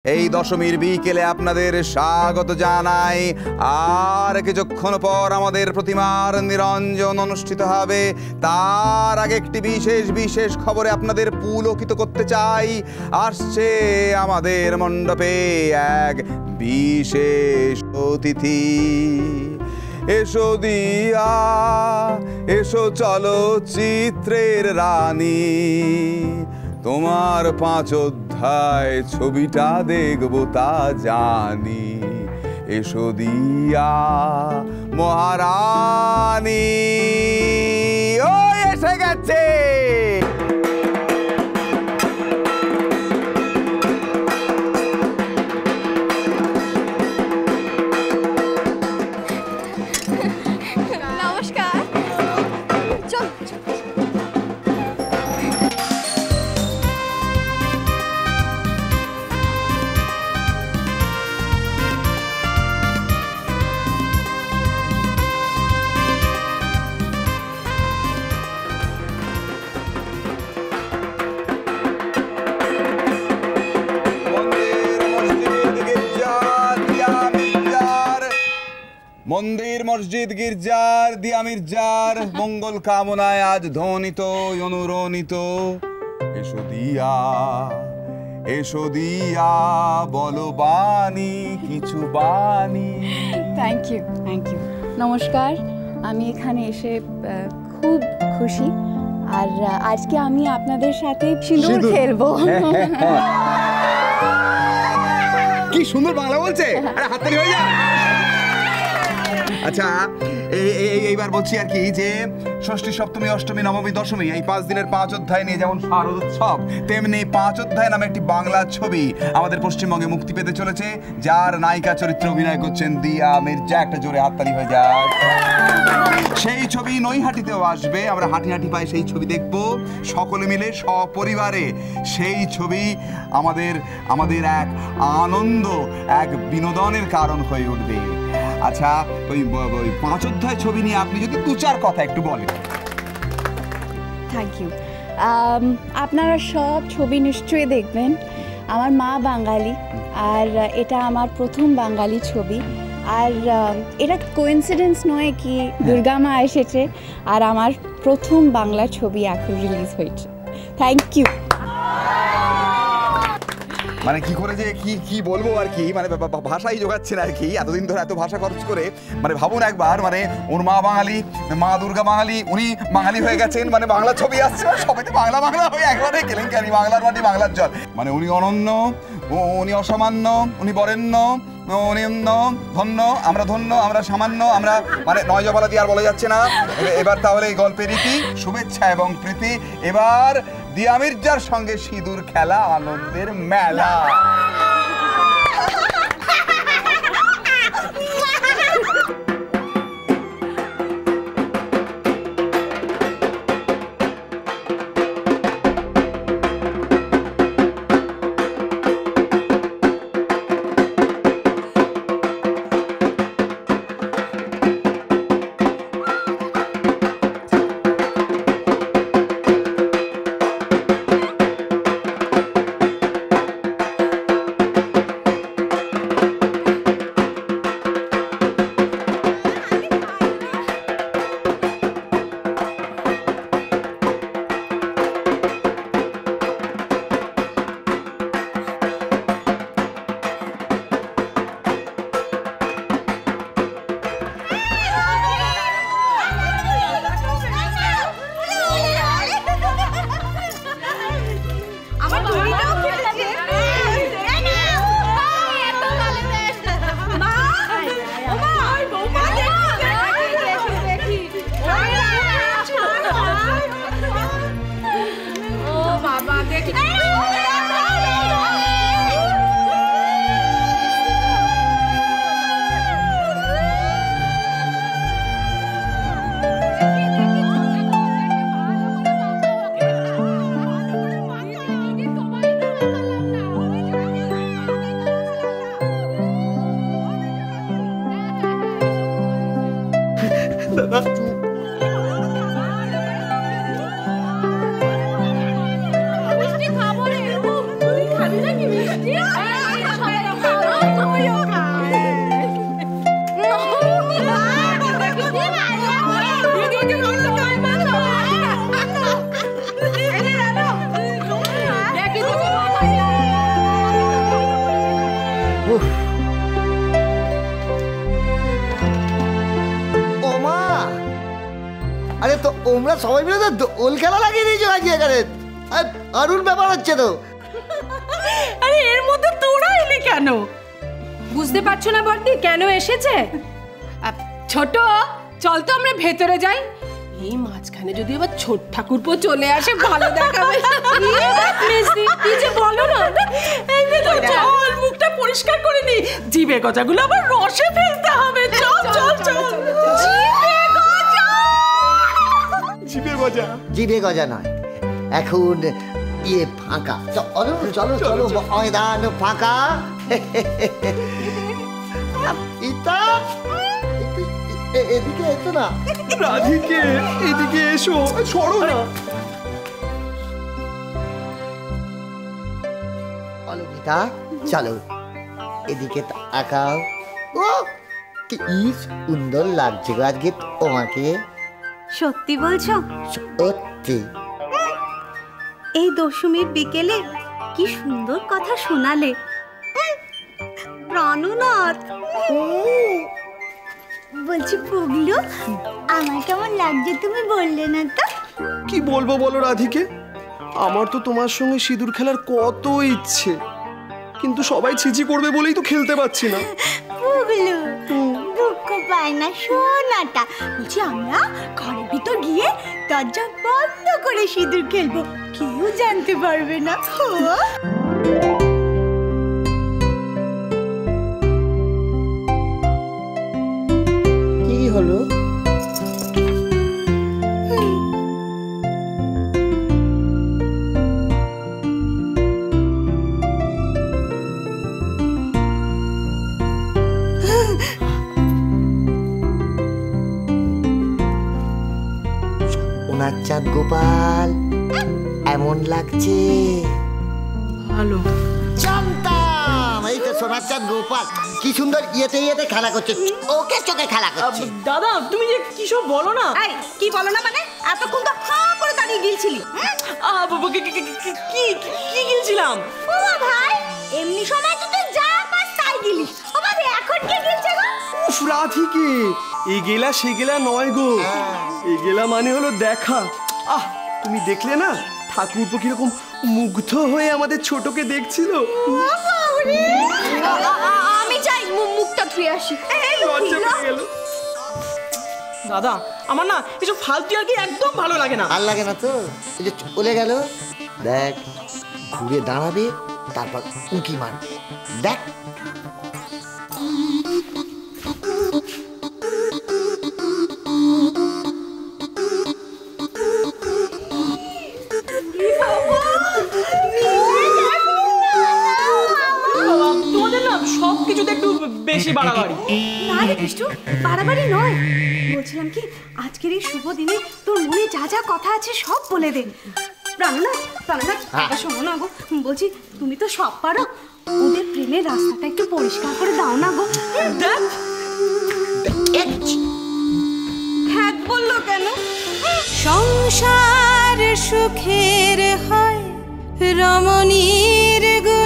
এই দশমীর বিকেলে আপনাদের স্বাগত জানাই। আর কিছুক্ষণ পর আমাদের প্রতিমার নিরঞ্জন অনুষ্ঠিত হবে। তার আগে একটি বিশেষ খবরে আপনাদের পুলকিত করতে চাই। আসছে আমাদের মণ্ডপে এক বিশেষ অতিথি। এসো দিয়া, এসো চলচ্চিত্রের রানী, তোমার 5 অধ্যায় ছবিটা দেখবো তা জানি। এসো দিয়া মহারানী, ও এসে গেছে। নমস্কার। চল মন্দির মসজিদ গির্জার দিয়া মির্জার মঙ্গল কামনায় আজ ধ্বনিত অনুরণিত। এসো দিয়া, এসো দিয়া বলো বাণী, কিছু বাণী। Thank you. নমস্কার, আমি এখানে এসে খুব খুশি। আর আজকে আমি আপনাদের সাথে সিঁদুর খেলবো। কি সুন্দর বাংলা বলছে। আরে হাততালি হয়ে যা। আচ্ছা, এইবার বলছি আর কি যে ষষ্ঠী, সপ্তমী, অষ্টমী, নবমী, দশমী এই 5 দিনের 5 অধ্যায় নিয়ে যেমন শারদ উৎসব, তেমনি 5 অধ্যায় নামে একটি বাংলা ছবি আমাদের পশ্চিমবঙ্গে মুক্তি পেতে চলেছে, যার নায়িকা চরিত্রে অভিনয় করছেন দিয়া মির্জা। একটা জোরে হাততালি হয়ে যাক। সেই ছবি নৈহাটিতেও আসবে। আমরা হাঁটি পায়ে সেই ছবি দেখব সকলে মিলে সপরিবারে। সেই ছবি আমাদের এক আনন্দ, এক বিনোদনের কারণ হয়ে উঠবে। আচ্ছা, ওই 5 অধ্যায় ছবি নিয়ে আপনি যদি 2-4 কথা একটু বলেন। Thank you. আপনারা সব ছবি নিশ্চয়ই দেখবেন। আমার মা বাঙালি, আর এটা আমার প্রথম বাঙালি ছবি। আর এটা কোইন্সিডেন্স নয় কি দুর্গা মা এসেছে আর আমার প্রথম বাংলা ছবি এখন রিলিজ হয়েছে। Thank you. মানে কি করে যে কি বলবো আর কি, মানে ভাষাই জোগাচ্ছে না আর কি। এতদিন ধরে এত ভাষা খরচ করে, মানে ভাবুন একবার, মানে ওর মা বাঙালি, মা দুর্গা বাঙালি, উনি বাঙালি হয়ে গেছেন, মানে বাংলা ছবি আসছে, সবাইতে বাংলা হয়ে একবারে কেলেঙ্কারি। বাংলার মাটি বাংলার জল। মানে উনি অনন্য, উনি অসামান্য, উনি বরেণ্য, উনি ধন্য, আমরা ধন্য, আমরা সামান্য, আমরা মানে নয় জবালা দিয়ে আর বলা যাচ্ছে না। এবার তাহলে এই গল্পের রীতি, শুভেচ্ছা এবং প্রীতি। এবার দিয়া মির্জার সঙ্গে সিঁদুর খেলা, আনন্দের মেলা। মিষ্টি খাবো রে। তুই খাবি নাকি মিষ্টি? ও মা, আরে তো তোমরা সবাই মিলে তো দোল খেলা লাগিয়ে দিয়েছো আজকে এখানে। আরুর ব্যাপার হচ্ছে তো। আরে এর মধ্যে তোরা এলি কেন? বুঝতে পারছো না বর্দি কেন এসেছে? ছোট, চল তো আমরা ভেতরে যাই। এই মাঝখানে যদি আবার ছোট ঠাকুরপো চলে আসে ভালো দেখাবে। মিষ্টি কি যে বলো না, এই ভেতরে চল, মুখটা পরিষ্কার করে নি, জিভে গজাগুলো আবার রসে ফেলতে হবে। চল চল চল। জিভে গজা, জিভে গজা নয়, এখন ফাঁকা। চলো চলো চলো, ময়দান ফাঁকা। ইতা এদিকে এসো না। রাধিকে এদিকে এসো, সরো না। অলঙ্কিতা চলো এদিকে তাকাও। ও কি সুন্দর লাগছে গো আজকে তোমাকে। সত্যি বলছো? সত্যি। এই দশমীর বিকেলে কি সুন্দর কথা শোনালে প্রাণনাথ। বলছি পুগলু, আমার কেমন লাগছে তুমি বললে না তো? কি বলবো বলো রাধিকে, আমার তো তোমার সঙ্গে সিঁদুর খেলার কত ইচ্ছে, কিন্তু সবাই ছিচি করবে বলেই তো খেলতে পারছি না। পুগলু দুঃখ পায় না সোনাটা। বলছি আমরা ঘরের ভিতর গিয়ে দরজা বন্ধ করে সিঁদুর খেলবো, কেউ জানতে পারবে না। কি হলো? ওনার চাঁদ গোপাল এমন লাগছে ভালো। জানতাম এই তো সোনার চাঁদ গোপাল কি সুন্দর ইয়েতে ইয়েতে খেলা করছে, ওকে চোখে খেলা করছে। দাদা তুমি যে কি সব বলো না। এই কি বলো না মানে? এতক্ষণ তো হাঁ করে দাঁড়িয়ে গিলছিলি। কি গিলছিলাম? ও ভাই, এমনি সময় তো তুই যা পাস তাই গিলিস। ও বাবা এখন কি গিলছে গো? উফ রাধিকে, এই গেলা সে গেলা নয় গো, এই গেলা মানে হলো দেখা। আহ তুমি দেখলে না ঠাকুরপো কিরকম মুগ্ধ হয়ে আমাদের ছোটকে দেখছিল। আমি চাই মুখটা ধুয়ে আসি। লজ্জা পেয়ে গেল। দাদা আমার না এসব ফালতু আর কি একদম ভালো লাগে না। ভাল লাগে না তো, এই যে চলে গেল, দেখ ঘুরে দাঁড়াবে তারপর উঁকি মারবে, দেখ। তোমাদের না সব কিছুতে একটু বেশি বাড়াবাড়ি। না রে কৃষ্ণ, বাড়াবাড়ি নয়। বলছিলাম কি আজকের এই শুভ দিনে তোর মনে যা যা কথা আছে সব বলে দে। প্রাণনাথ কথা শোনো না গো, বলছি তুমি তো সব পারো, ওদের প্রেমের রাস্তাটা একটু পরিষ্কার করে দাও না গো। দেখ হ্যাঁ বললো কেন? সংসার সুখের হয় রমণীর গো